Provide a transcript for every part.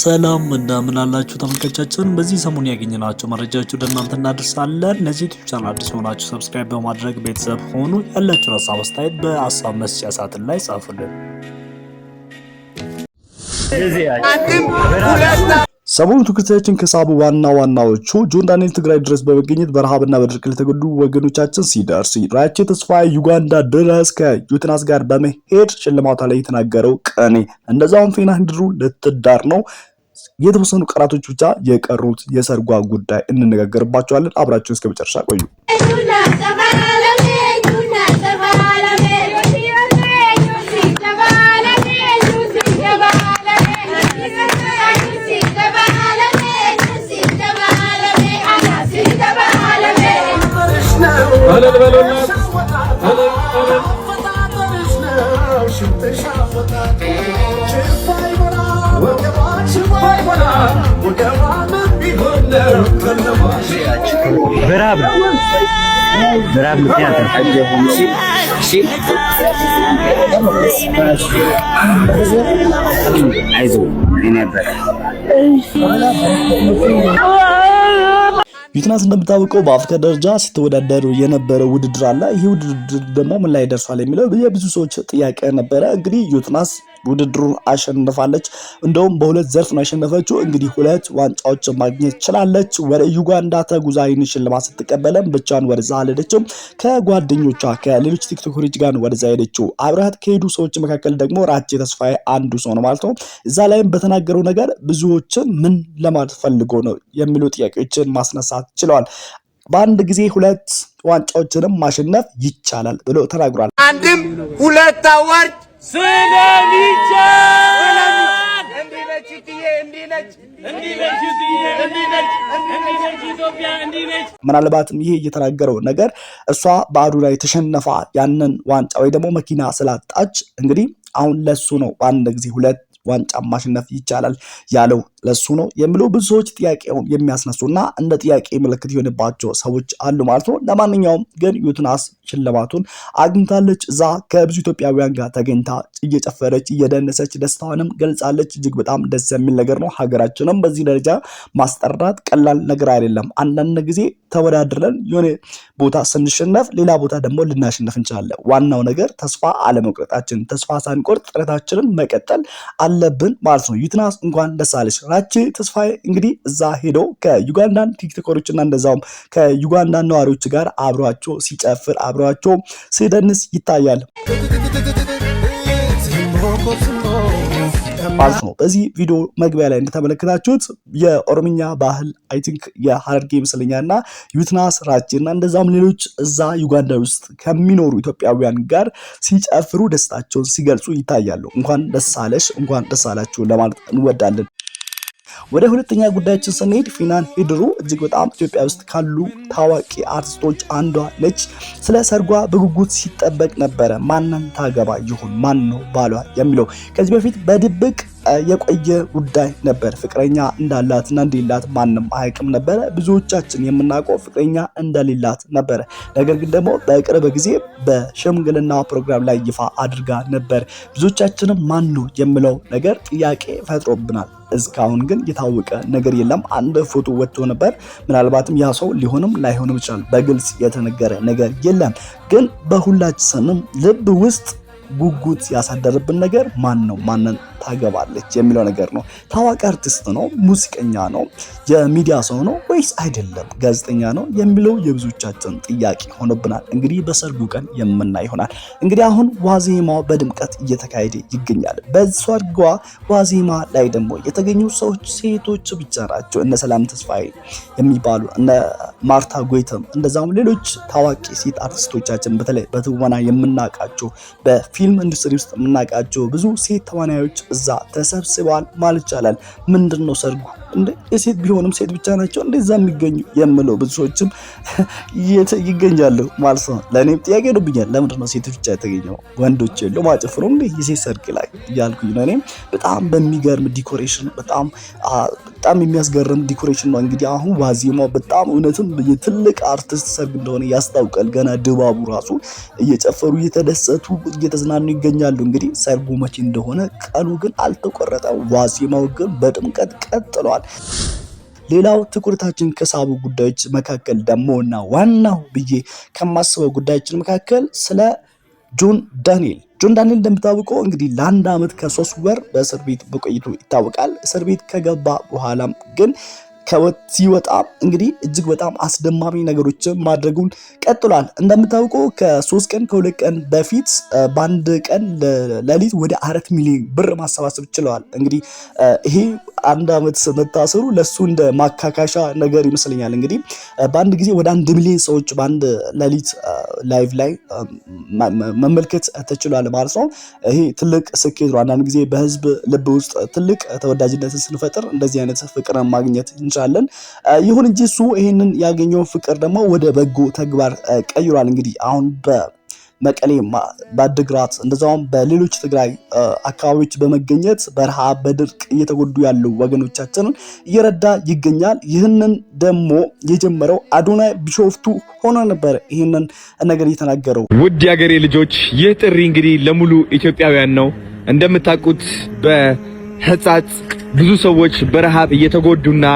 ሰላም እንደምን አላችሁ ተመልካቾቻችን። በዚህ ሰሞን ያገኘናቸው መረጃዎች ወደ እናንተ እናደርሳለን። ለዚህ ዩቲዩብ ቻናል አዲስ ሆናችሁ ሰብስክራይብ በማድረግ ቤተሰብ ሆኑ። ያላችሁን ሀሳብ አስተያየት በሀሳብ መስጫ ሳጥን ላይ ጻፉልን። ሰሞኑ ትኩረታችን ከሳቡ ዋናዎቹ ጆን ዳንኤል ትግራይ ድረስ በመገኘት በረሃብና በድርቅ ለተጎዱ ወገኖቻችን ሲደርስ፣ ራቼ ተስፋዬ ዩጋንዳ ድረስ ከዩትናስ ጋር በመሄድ ሽልማቷ ላይ የተናገረው ቀኔ፣ እንደዛውም ፌና ህንድሩ ልትዳር ነው። የተወሰኑ ቀናቶች ብቻ የቀሩት የሰርጓ ጉዳይ እንነጋገርባቸዋለን። አብራችሁ እስከ መጨረሻ ቆዩ። በራብ ምክንያት ዩትናስ እንደምታውቀው በአፍሪካ ደረጃ ሲተወዳደሩ የነበረው ውድድር አለ። ይህ ውድድር ደግሞ ምን ላይ ደርሷል የሚለው የብዙ ሰዎች ጥያቄ ነበረ። እንግዲህ ዩትናስ ውድድሩን አሸንፋለች። እንደውም በሁለት ዘርፍ ነው ያሸነፈችው። እንግዲህ ሁለት ዋንጫዎችን ማግኘት ችላለች። ወደ ዩጋንዳ ተጉዛ ይህን ሽልማት ስትቀበለም ብቻዋን ወደዛ አልሄደችም። ከጓደኞቿ ከሌሎች ቲክቶከሮች ጋር ወደዛ ሄደችው። አብረሃት ከሄዱ ሰዎች መካከል ደግሞ ራቼ ተስፋዬ አንዱ ሰው ነው ማለት ነው። እዛ ላይም በተናገረው ነገር ብዙዎችን ምን ለማለት ፈልጎ ነው የሚሉ ጥያቄዎችን ማስነሳት ችለዋል። በአንድ ጊዜ ሁለት ዋንጫዎችንም ማሸነፍ ይቻላል ብሎ ተናግሯል። አንድም ሁለት አዋርድ ምናልባትም ይሄ እየተናገረው ነገር እሷ ባዶ ላይ ተሸነፋ ያንን ዋንጫ ወይ ደግሞ መኪና ስላጣች እንግዲህ አሁን ለሱ ነው በአንድ ጊዜ ሁለት ዋንጫ ማሸነፍ ይቻላል ያለው ለሱ ነው የሚሉ ብዙ ሰዎች ጥያቄውን የሚያስነሱና እንደ ጥያቄ ምልክት የሆነባቸው ሰዎች አሉ ማለት ነው። ለማንኛውም ግን ዩትናስ ሽልማቱን አግኝታለች። እዛ ከብዙ ኢትዮጵያውያን ጋር ተገኝታ እየጨፈረች እየደነሰች ደስታዋንም ገልጻለች። እጅግ በጣም ደስ የሚል ነገር ነው። ሀገራችንም በዚህ ደረጃ ማስጠራት ቀላል ነገር አይደለም። አንዳንድ ጊዜ ተወዳድረን የሆነ ቦታ ስንሸነፍ ሌላ ቦታ ደግሞ ልናሸነፍ እንችላለን። ዋናው ነገር ተስፋ አለመቁረጣችን፣ ተስፋ ሳንቆርጥ ጥረታችንን መቀጠል አለብን ማለት ነው። ዩትናስ እንኳን ደስ አለሽ። ራቼ ተስፋዬ እንግዲህ እዛ ሄዶ ከዩጋንዳን ቲክቶከሮችና እንደዛውም ከዩጋንዳን ነዋሪዎች ጋር አብሯቸው ሲጨፍር አብሯቸው ሲደንስ ይታያል ማለት ነው። በዚህ ቪዲዮ መግቢያ ላይ እንደተመለከታችሁት የኦሮምኛ ባህል አይ ቲንክ የሐረርጌ ይመስለኛልና ዩትናስ ራቼና እንደዛውም ሌሎች እዛ ዩጋንዳ ውስጥ ከሚኖሩ ኢትዮጵያውያን ጋር ሲጨፍሩ ደስታቸውን ሲገልጹ ይታያሉ። እንኳን ደስ አለሽ እንኳን ደስ አላችሁ ለማለት እንወዳለን። ወደ ሁለተኛ ጉዳያችን ስንሄድ ፌናን ሄድሩ እጅግ በጣም ኢትዮጵያ ውስጥ ካሉ ታዋቂ አርቲስቶች አንዷ ነች። ስለ ሰርጓ በጉጉት ሲጠበቅ ነበረ። ማንን ታገባ ይሆን ማን ነው ባሏ የሚለው ከዚህ በፊት በድብቅ የቆየ ጉዳይ ነበር። ፍቅረኛ እንዳላትና እንደሌላት ማንም አያውቅም ነበረ። ብዙዎቻችን የምናውቀው ፍቅረኛ እንደሌላት ነበረ። ነገር ግን ደግሞ በቅርብ ጊዜ በሽምግልና ፕሮግራም ላይ ይፋ አድርጋ ነበር። ብዙዎቻችንም ማን ነው የሚለው ነገር ጥያቄ ፈጥሮብናል። እስካሁን ግን የታወቀ ነገር የለም። አንድ ፎቶ ወጥቶ ነበር። ምናልባትም ያ ሰው ሊሆንም ላይሆንም ይችላል። በግልጽ የተነገረ ነገር የለም። ግን በሁላችንም ልብ ውስጥ ጉጉት ያሳደረብን ነገር ማን ነው ማንን ታገባለች የሚለው ነገር ነው። ታዋቂ አርቲስት ነው? ሙዚቀኛ ነው? የሚዲያ ሰው ነው ወይስ አይደለም? ጋዜጠኛ ነው የሚለው የብዙዎቻችን ጥያቄ ሆኖብናል። እንግዲህ በሰርጉ ቀን የምናይ ይሆናል። እንግዲህ አሁን ዋዜማው በድምቀት እየተካሄደ ይገኛል። በሰርጓ ዋዜማ ላይ ደግሞ የተገኙ ሰዎች ሴቶች ብቻ ናቸው። እነ ሰላም ተስፋዬ የሚባሉ እነ ማርታ ጎይተም እንደዛም ሌሎች ታዋቂ ሴት አርቲስቶቻችን በተለይ በትወና የምናውቃቸው በፊልም ኢንዱስትሪ ውስጥ የምናውቃቸው ብዙ ሴት ተዋናዮች እዛ ተሰብስበዋል ማለት ይቻላል። ምንድነው ሰርጉ እንደ የሴት ቢሆንም ሴት ብቻ ናቸው እንደዛ የሚገኙ የምለው ብዙ ሰዎችም ይገኛሉ ማለት ነው። ለኔም ጥያቄ ሆኖብኛል። ለምንድነው ሴት ብቻ የተገኘው ወንዶች የለው ማጨፍሩም የሴት ሰርግ ላይ ያልኩኝ ነው። እኔም በጣም በሚገርም ዲኮሬሽን በጣም በጣም የሚያስገርም ዲኮሬሽን ነው። እንግዲህ አሁን ዋዜማው በጣም እውነትም የትልቅ አርቲስት ሰርግ እንደሆነ ያስታውቃል። ገና ድባቡ ራሱ እየጨፈሩ እየተደሰቱ እየተዝናኑ ይገኛሉ። እንግዲህ ሰርጉ መቼ እንደሆነ ቀኑ ግን አልተቆረጠም። ዋዜማው ግን በድምቀት ቀጥሏል። ሌላው ትኩረታችን ከሳቡ ጉዳዮች መካከል ደግሞ እና ዋናው ብዬ ከማስበው ጉዳዮችን መካከል ስለ ጆን ዳንኤል እንደምታውቀው እንግዲህ ለአንድ ዓመት ከ3 ወር በእስር ቤት በቆይቶ ይታወቃል። እስር ቤት ከገባ በኋላም ግን ሲወጣ እንግዲህ እጅግ በጣም አስደማሚ ነገሮችን ማድረጉን ቀጥሏል። እንደምታውቀው ከ3 ቀን ከ2 ቀን በፊት በአንድ ቀን ሌሊት ወደ 4 ሚሊዮን ብር ማሰባሰብ ችለዋል። እንግዲህ ይሄ አንድ ዓመት መታሰሩ ለሱ እንደ ማካካሻ ነገር ይመስለኛል። እንግዲህ በአንድ ጊዜ ወደ 1 ሚሊዮን ሰዎች በአንድ ሌሊት ላይቭ ላይ መመልከት ተችሏል ማለት ነው። ይሄ ትልቅ ስኬት ነው። አንዳንድ ጊዜ በህዝብ ልብ ውስጥ ትልቅ ተወዳጅነትን ስንፈጥር እንደዚህ አይነት ፍቅርን ማግኘት እንችላለን። ይሁን እንጂ እሱ ይህንን ያገኘውን ፍቅር ደግሞ ወደ በጎ ተግባር ቀይሯል። እንግዲህ አሁን በመቀሌ በአድግራት እንደዛውም በሌሎች ትግራይ አካባቢዎች በመገኘት በረሃብ በድርቅ እየተጎዱ ያሉ ወገኖቻችንን እየረዳ ይገኛል። ይህንን ደግሞ የጀመረው አዶናይ ቢሾፍቱ ሆኖ ነበር ይህንን ነገር እየተናገረው። ውድ የአገሬ ልጆች ይህ ጥሪ እንግዲህ ለሙሉ ኢትዮጵያውያን ነው። እንደምታውቁት በህፃጽ ብዙ ሰዎች በረሃብ እየተጎዱና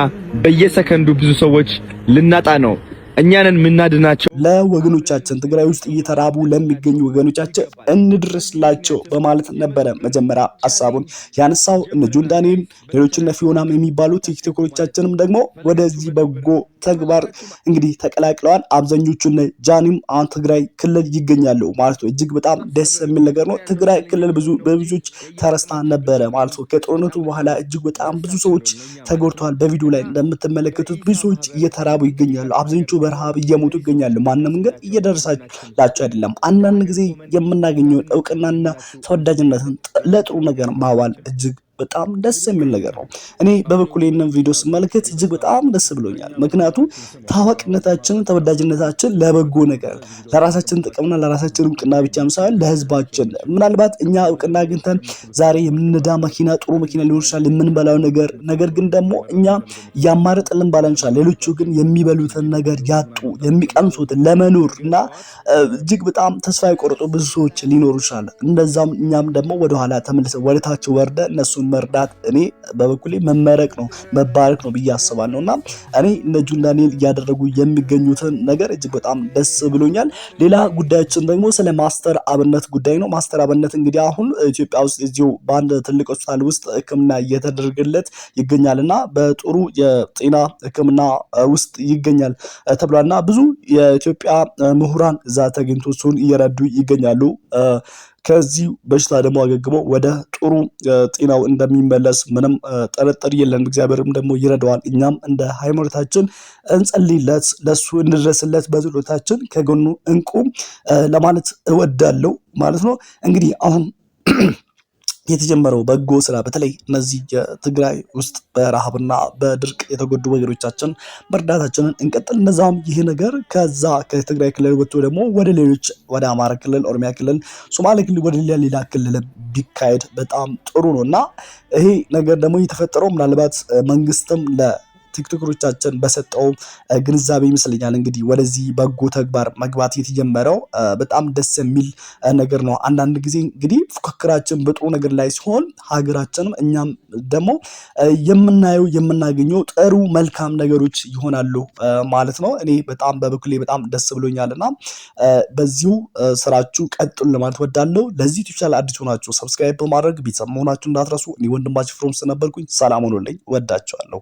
በየሰከንዱ ብዙ ሰዎች ልናጣ ነው። እኛንን ምናድናቸው ለወገኖቻችን ትግራይ ውስጥ እየተራቡ ለሚገኙ ወገኖቻችን እንድርስላቸው በማለት ነበረ መጀመሪያ ሐሳቡን ያነሳው። እነ ጆን ዳንኤል ሌሎች እነ ፊዮናም የሚባሉ ቲክቶከሮቻችንም ደግሞ ወደዚህ በጎ ተግባር እንግዲህ ተቀላቅለዋል። አብዛኞቹ እነ ጃኒም አሁን ትግራይ ክልል ይገኛሉ ማለት ነው። እጅግ በጣም ደስ የሚል ነገር ነው። ትግራይ ክልል በብዙዎች ተረስታ ነበረ ማለት ነው። ከጦርነቱ በኋላ እጅግ በጣም ብዙ ሰዎች ተጎድተዋል። በቪዲዮ ላይ እንደምትመለከቱት ብዙ ሰዎች እየተራቡ ይገኛሉ። አብዛኞቹ በረሃብ እየሞቱ ይገኛሉ። ማንም ግን እየደረሳላቸው አይደለም። አንዳንድ ጊዜ የምናገኘውን እውቅናና ተወዳጅነትን ለጥሩ ነገር ማዋል እጅግ በጣም ደስ የሚል ነገር ነው። እኔ በበኩሌ ይህንን ቪዲዮ ስመለከት እጅግ በጣም ደስ ብሎኛል። ምክንያቱም ታዋቂነታችን ተወዳጅነታችን ለበጎ ነገር ለራሳችን ጥቅምና ለራሳችን እውቅና ብቻም ሳይሆን ለህዝባችን ምናልባት እኛ እውቅና አግኝተን ዛሬ የምንነዳ መኪና ጥሩ መኪና ሊሆን ይችላል የምንበላው ነገር ግን ደግሞ እኛ ያማረጥልን ባላ እንችላል። ሌሎቹ ግን የሚበሉትን ነገር ያጡ የሚቀምሱትን ለመኖር እና እጅግ በጣም ተስፋ የቆረጡ ብዙ ሰዎች ሊኖሩ ይችላል። እንደዛም እኛም ደግሞ ወደኋላ ተመልሰን ወደታች ወርደ እነሱ መርዳት እኔ በበኩሌ መመረቅ ነው መባረክ ነው ብዬ አስባለሁ። እና እኔ እነ ጆን ዳንኤል እያደረጉ የሚገኙትን ነገር እጅግ በጣም ደስ ብሎኛል። ሌላ ጉዳያችን ደግሞ ስለ ማስተር አብነት ጉዳይ ነው። ማስተር አብነት እንግዲህ አሁን ኢትዮጵያ ውስጥ እዚሁ በአንድ ትልቅ ሆስፒታል ውስጥ ሕክምና እየተደረገለት ይገኛልና በጥሩ የጤና ሕክምና ውስጥ ይገኛል ተብሏልና ብዙ የኢትዮጵያ ምሁራን እዛ ተገኝቶ እሱን እየረዱ ይገኛሉ። ከዚህ በሽታ ደግሞ አገግሞ ወደ ጥሩ ጤናው እንደሚመለስ ምንም ጥርጥር የለም። እግዚአብሔርም ደግሞ ይረዳዋል። እኛም እንደ ሃይማኖታችን እንጸልይለት፣ ለሱ እንድረስለት፣ በጸሎታችን ከጎኑ እንቁም ለማለት እወዳለሁ ማለት ነው። እንግዲህ አሁን የተጀመረው በጎ ስራ በተለይ እነዚህ የትግራይ ውስጥ በረሃብና በድርቅ የተጎዱ ወገኖቻችን መርዳታችንን እንቀጥል። እነዛም ይህ ነገር ከዛ ከትግራይ ክልል ወጥቶ ደግሞ ወደ ሌሎች ወደ አማራ ክልል፣ ኦሮሚያ ክልል፣ ሶማሌ ክልል ወደ ሌላ ክልል ቢካሄድ በጣም ጥሩ ነው እና ይሄ ነገር ደግሞ የተፈጠረው ምናልባት መንግስትም ቲክቶከሮቻችን በሰጠው ግንዛቤ ይመስለኛል እንግዲህ ወደዚህ በጎ ተግባር መግባት የተጀመረው በጣም ደስ የሚል ነገር ነው። አንዳንድ ጊዜ እንግዲህ ፉክክራችን በጥሩ ነገር ላይ ሲሆን ሀገራችንም እኛም ደግሞ የምናየው የምናገኘው ጥሩ መልካም ነገሮች ይሆናሉ ማለት ነው። እኔ በጣም በበኩሌ በጣም ደስ ብሎኛልና በዚሁ ስራችሁ ቀጥሉ ለማለት ወዳለሁ። ለዚህ ቻናል አዲስ ሆናችሁ ሰብስክራይብ በማድረግ ቤተሰብ መሆናችሁ እንዳትረሱ። እኔ ወንድማችሁ ፍሮምስ ነበርኩኝ። ሰላም ሆኖልኝ ወዳችኋለሁ።